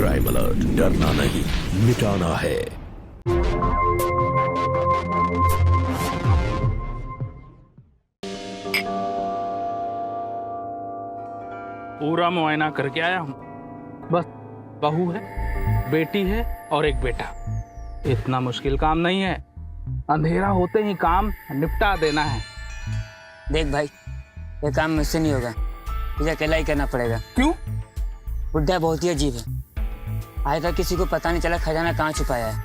Crime alert, डरना नहीं मिटाना है। पूरा मुआयना करके आया हूँ। बस बहू है, बेटी है और एक बेटा। इतना मुश्किल काम नहीं है, अंधेरा होते ही काम निपटा देना है। देख भाई, ये काम मुझसे नहीं होगा, तुझे अकेला ही करना पड़ेगा। क्यों? बुड्ढा बहुत ही अजीब है। आज तक किसी को पता नहीं चला खजाना कहाँ छुपाया है,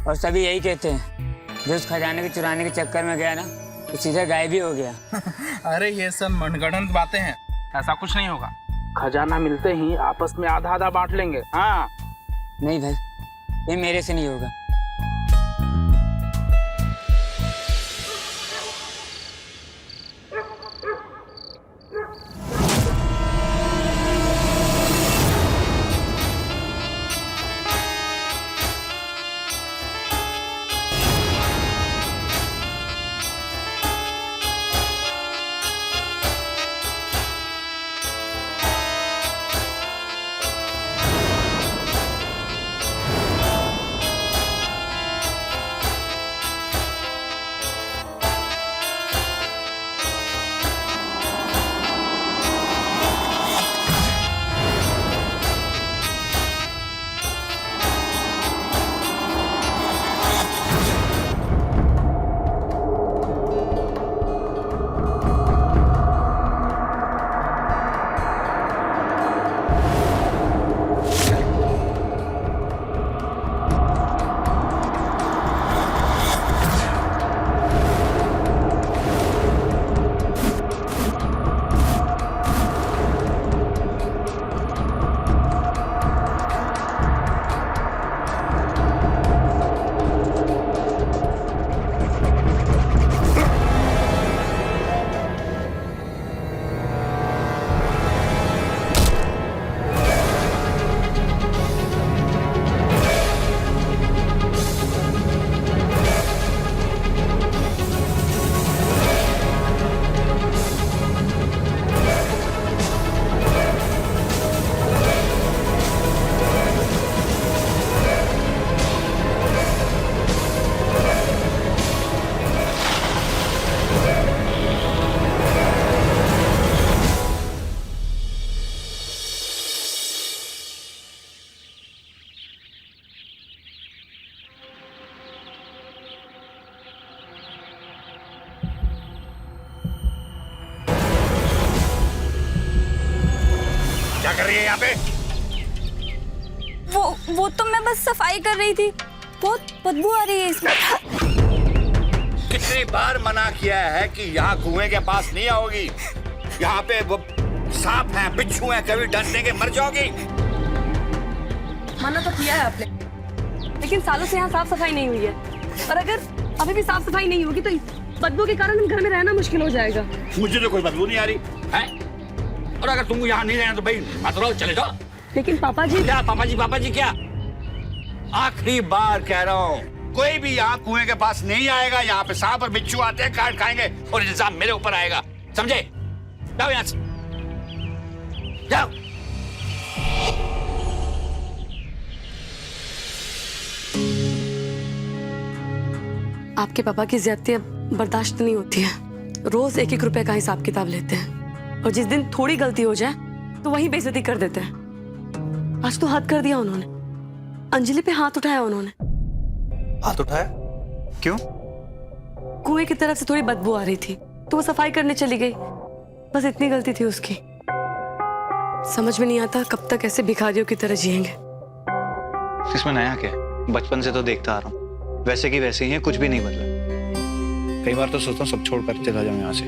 और सभी यही कहते हैं जो उस खजाने के चुराने के चक्कर में गया ना, तो सीधा गायब ही हो गया। अरे ये सब मनगढ़ंत बातें हैं, ऐसा कुछ नहीं होगा। खजाना मिलते ही आपस में आधा आधा बांट लेंगे। हाँ नहीं भाई, ये मेरे से नहीं होगा। क्या कर रही है यहाँ पे? वो तो मैं बस सफाई कर रही थी। बहुत बदबू आ रही है इसमें। कितनी बार मना किया है कि यहाँ कुएं के पास नहीं आओगी। यहाँ पे वो सांप हैं, बिच्छू हैं, कभी डंडे के मर जाओगी। मना तो किया है आपने, लेकिन सालों से यहाँ साफ सफाई नहीं हुई है, और अगर अभी भी साफ सफाई नहीं होगी तो बदबू के कारण हम घर में रहना मुश्किल हो जाएगा। मुझे तो कोई बदबू नहीं आ रही है, और अगर तुम यहाँ नहीं रहना तो भाई मत रहो, चले जाओ। लेकिन पापा जी। क्या पापा जी क्या? आखिरी बार कह रहा हूँ, कोई भी यहाँ कुएं के पास नहीं आएगा। यहाँ पे सांप और बिच्छू आते हैं, काट खाएंगे, और इल्जाम मेरे ऊपर आएगा, समझे? जाओ यहाँ से, जाओ। आपके पापा की ज्यादती अब बर्दाश्त नहीं होती है। रोज 1-1 रुपए का हिसाब किताब लेते हैं, और जिस दिन थोड़ी गलती हो जाए तो वही बेइज्जती कर देते हैं। आज तो हद कर दिया उन्होंने, अंजलि पे हाथ उठाया उन्होंने। हाथ उठाया? क्यों? कुएं की तरफ से थोड़ी बदबू आ रही थी तो वो सफाई करने चली गई, बस इतनी गलती थी उसकी। समझ में नहीं आता कब तक ऐसे भिखारियों की तरह जिएंगे। इसमें नया क्या है? बचपन से तो देखता आ रहा हूँ, वैसे की वैसे ही है, कुछ भी नहीं बदला। कई बार तो सोचता हूँ सब छोड़कर चला जाऊं यहाँ से।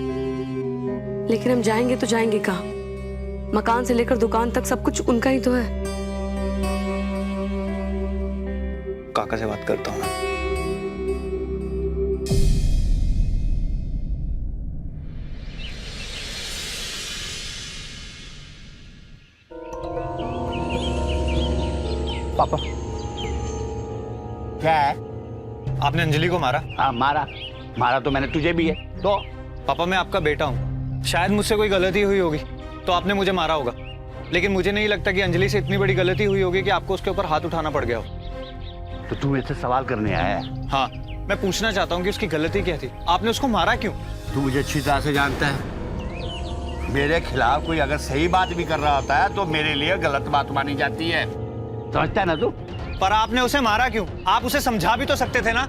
लेकिन हम जाएंगे तो जाएंगे कहाँ? मकान से लेकर दुकान तक सब कुछ उनका ही तो है। काका से बात करता हूँ मैं। पापा क्या है? आपने अंजलि को मारा? हाँ मारा तो मैंने तुझे भी है। तो पापा मैं आपका बेटा हूँ, शायद मुझसे कोई गलती हुई होगी तो आपने मुझे मारा होगा। लेकिन मुझे नहीं लगता कि अंजलि से इतनी बड़ी गलती हुई होगी कि आपको उसके ऊपर हाथ उठाना पड़ गया हो। तो तू मुझसे सवाल करने आया है? हाँ, मैं पूछना चाहता हूँ कि उसकी गलती क्या थी, आपने उसको मारा क्यों? तू मुझे अच्छी तरह से जानता है, मेरे खिलाफ कोई अगर सही बात भी कर रहा होता है तो मेरे लिए गलत बात मानी जाती है, समझता है ना तू? पर आपने उसे मारा क्यों? आप उसे समझा भी तो सकते थे ना।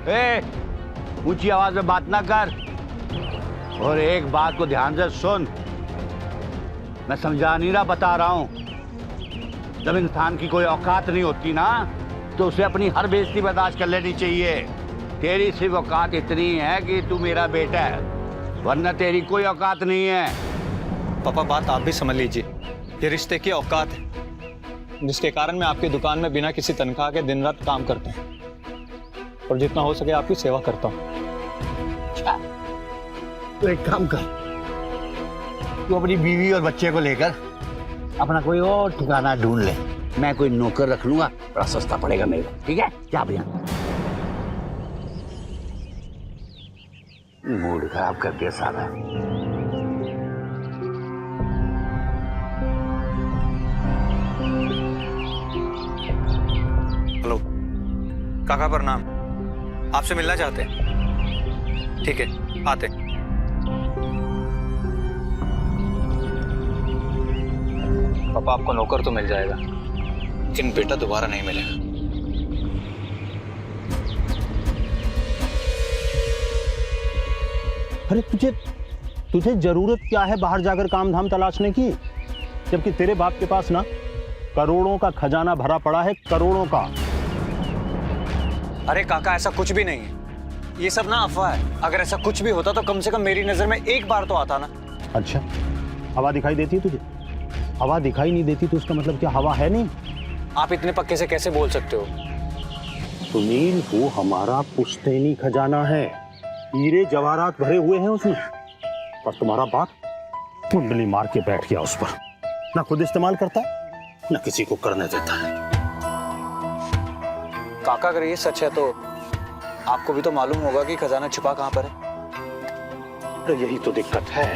ऊंची आवाज में बात ना कर, और एक बात को ध्यान से सुन, मैं समझा नहीं रहा, बता रहा हूं। जब इंसान की कोई औकात नहीं होती ना तो उसे अपनी हर बेइज्जती बर्दाश्त कर लेनी चाहिए। तेरी सिर्फ औकात इतनी है कि तू मेरा बेटा है, वरना तेरी कोई औकात नहीं है। पापा, बात आप भी समझ लीजिए, ये रिश्ते की औकात है, जिसके कारण मैं आपकी दुकान में बिना किसी तनख्वाह के दिन रात काम करता हूँ और जितना हो सके आपकी सेवा करता हूँ। तो एक काम कर, तू अपनी बीवी और बच्चे को लेकर अपना कोई और ठिकाना ढूंढ ले, मैं कोई नौकर रख लूंगा, बड़ा सस्ता पड़ेगा मेरे को, ठीक है? क्या भैया, मूड खराब करके साला। हेलो काका, प्रणाम। आपसे मिलना चाहते हैं? ठीक है, आते। पापा, आपको नौकर तो मिल जाएगा, लेकिन बेटा दोबारा नहीं मिलेगा। अरे तुझे जरूरत क्या है बाहर जाकर काम धाम तलाशने की, जबकि तेरे बाप के पास ना करोड़ों का खजाना भरा पड़ा है, करोड़ों का। अरे काका, ऐसा कुछ भी नहीं है, ये सब ना अफवाह है। अगर ऐसा कुछ भी होता तो कम से कम मेरी नजर में एक बार तो आता ना। अच्छा, हवा दिखाई देती है तुझे? हवा दिखाई नहीं देती तो उसका मतलब क्या हवा है नहीं? आप इतने पक्के से कैसे बोल सकते हो? सुनील, वो हमारा पुश्तैनी खजाना है, हीरे जवाहरात भरे हुए हैं उसमें, और तुम्हारा बाप कुंडली मार के बैठ गया उस पर, ना खुद इस्तेमाल करता है ना किसी को करने देता है। काका, अगर ये सच है तो आपको भी तो मालूम होगा कि खजाना छुपा कहाँ पर है। अरे यही तो दिक्कत है,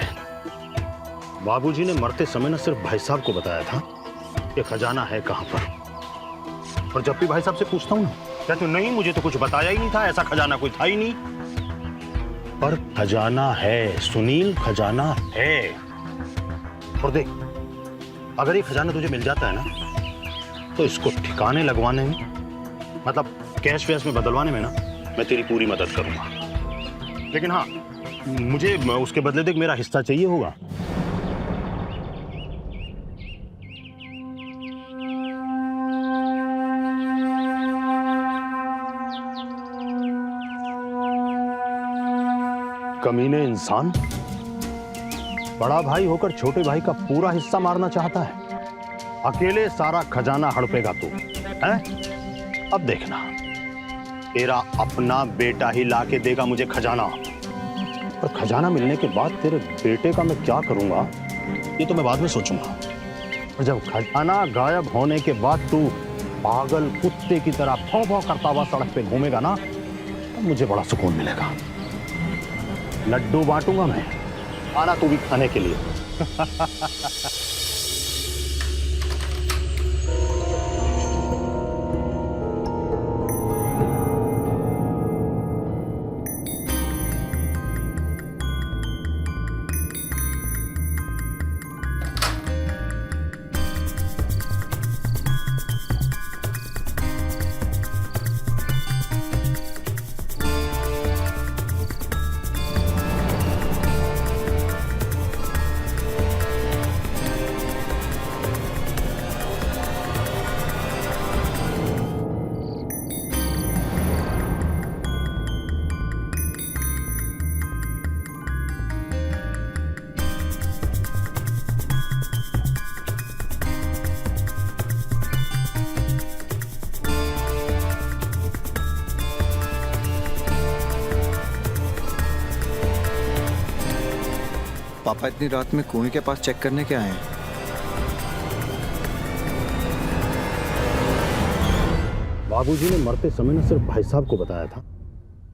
बाबूजी ने मरते समय न सिर्फ भाई साहब को बताया था कि खजाना है कहाँ पर, और जब भी भाई साहब से पूछता हूँ ना, कहते नहीं मुझे तो कुछ बताया ही नहीं था, ऐसा खजाना कोई था ही नहीं। पर खजाना है सुनील, खजाना है। और देख, अगर ये खजाना तुझे मिल जाता है ना तो इसको ठिकाने लगवाने में, मतलब कैश वैश में बदलवाने में ना, मैं तेरी पूरी मदद करूंगा। लेकिन हाँ, मुझे उसके बदले देख मेरा हिस्सा चाहिए होगा। कमीने इंसान, बड़ा भाई होकर छोटे भाई का पूरा हिस्सा मारना चाहता है, अकेले सारा खजाना हड़पेगा तू है? अब देखना, तेरा अपना बेटा ही लाके देगा मुझे खजाना, और खजाना मिलने के बाद तेरे बेटे का मैं क्या करूंगा ये तो मैं बाद में सोचूंगा। और जब खजाना गायब होने के बाद तू पागल कुत्ते की तरह भौं भौं करता हुआ सड़क पे घूमेगा ना, तो मुझे बड़ा सुकून मिलेगा। लड्डू बांटूंगा मैं, आना तू भी खाने के लिए। पापा इतनी रात में कुएं के पास चेक करने के आए हैं? बाबूजी ने मरते समय न सिर्फ भाई साहब को बताया था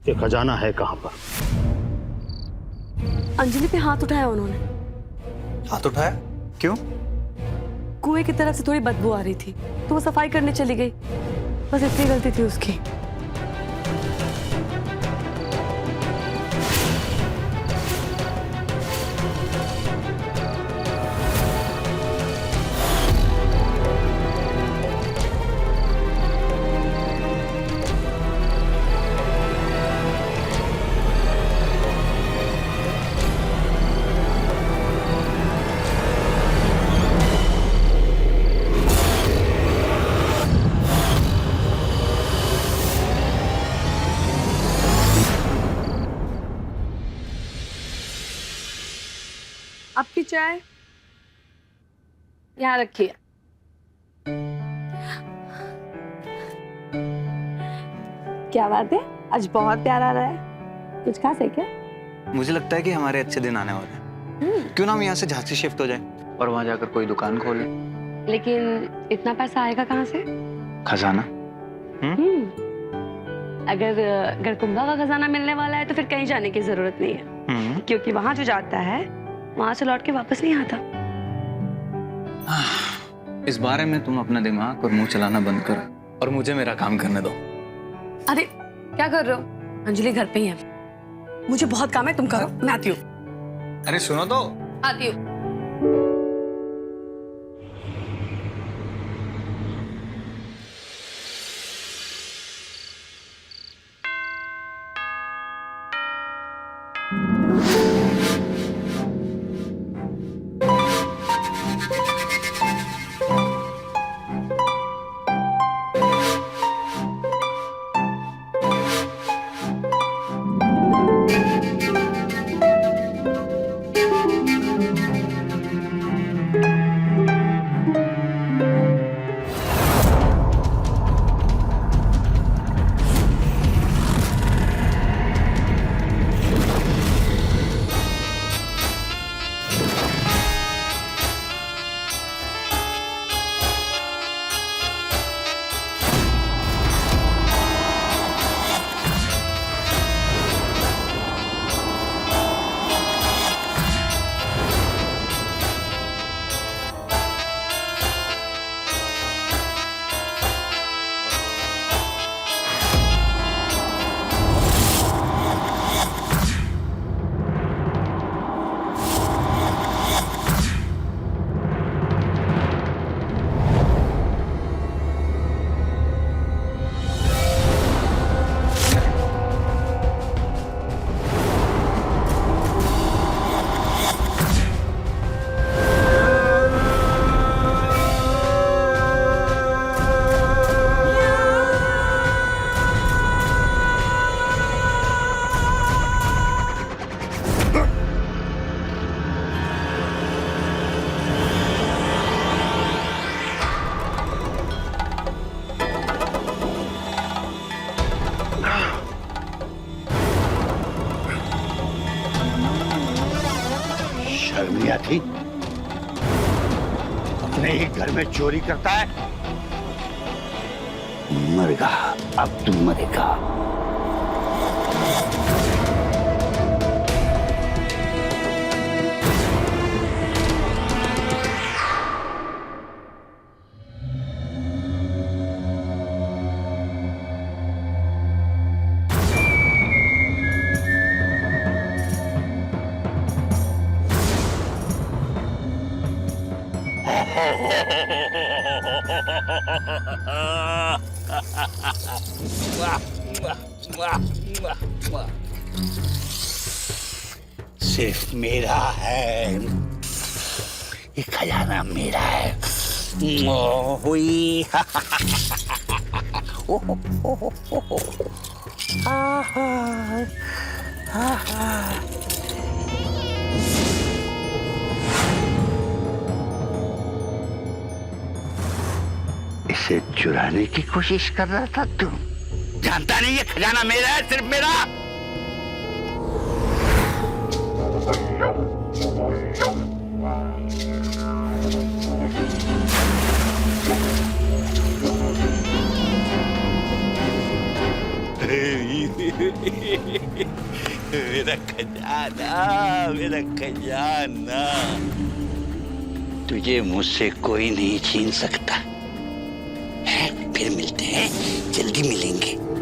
कि खजाना है कहां पर। अंजलि पे हाथ उठाया उन्होंने। हाथ उठाया? क्यों? कुएं की तरफ से थोड़ी बदबू आ रही थी तो वो सफाई करने चली गई, बस इतनी गलती थी उसकी। आपकी चाय यहाँ रखिए। क्या बात है, आज बहुत प्यार आ रहा है, कुछ खास है क्या? मुझे लगता है कि हमारे अच्छे दिन आने वाले हैं। क्यों ना हम यहाँ से झांसी शिफ्ट हो जाए और वहां जाकर कोई दुकान खोल ले। लेकिन इतना पैसा आएगा कहाँ से? खजाना। अगर गढ़कुंभा का खजाना मिलने वाला है तो फिर कहीं जाने की जरूरत नहीं है, क्योंकि वहां जो जाता है वहां से लौट के वापस नहीं आता। इस बारे में तुम अपना दिमाग और मुंह चलाना बंद करो और मुझे मेरा काम करने दो। अरे क्या कर रहे हो? अंजलि घर पे ही है, मुझे बहुत काम है, तुम करो, मैं आती हूँ। अरे सुनो तो। आती हूँ। शर्मिया थी, अपने ही घर में चोरी करता है। मरेगा, अब तू मरेगा। सिर्फ मेरा है ये खजाना, मेरा है। हुई इसे चुराने की कोशिश कर रहा था तू? जानता नहीं ये खजाना मेरा है, सिर्फ मेरा। मेरा खजाना, मेरा खजाना। तुझे मुझसे कोई नहीं छीन सकता है। फिर मिलते हैं, जल्दी मिलेंगे।